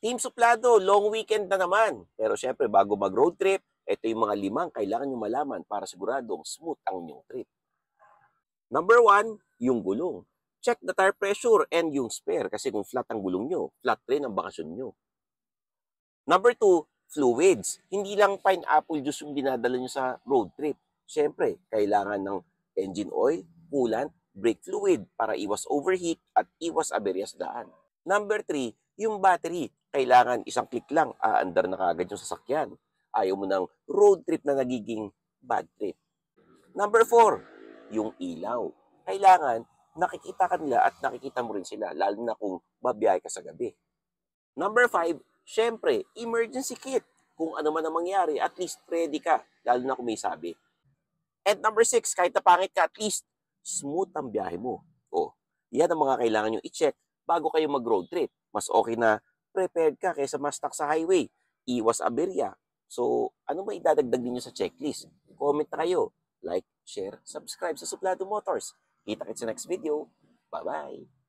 Team Suplado, long weekend na naman. Pero syempre, bago mag-road trip, ito yung mga 5 kailangan nyo malaman para siguradong smooth ang inyong trip. Number 1, yung gulong. Check the tire pressure and yung spare kasi kung flat ang gulong nyo, flat rin ang bakasyon nyo. Number 2, fluids. Hindi lang pineapple juice yung dinadala nyo sa road trip. Siyempre, kailangan ng engine oil, coolant, brake fluid para iwas overheat at iwas aberya sa daan. Number 3, yung battery. Kailangan isang click lang, aandar na kagad yung sasakyan. Ayaw mo ng road trip na nagiging bad trip. Number 4, yung ilaw. Kailangan nakikita ka nila at nakikita mo rin sila, lalo na kung babiyahe ka sa gabi. Number 5, syempre, emergency kit. Kung ano man ang mangyari, at least ready ka, lalo na kung may sabi. And number 6, kahit napangit ka, at least smooth ang biyahe mo. O, yan ang mga kailangan nyo i-check bago kayo mag-road trip. Mas okay na prepared ka kaysa ma-stuck sa highway. Iwas aberya. So, ano ba idadagdag ninyo sa checklist? Comment na kayo. Like, share, subscribe sa Suplado Motors. Kita-kits sa next video. Bye-bye!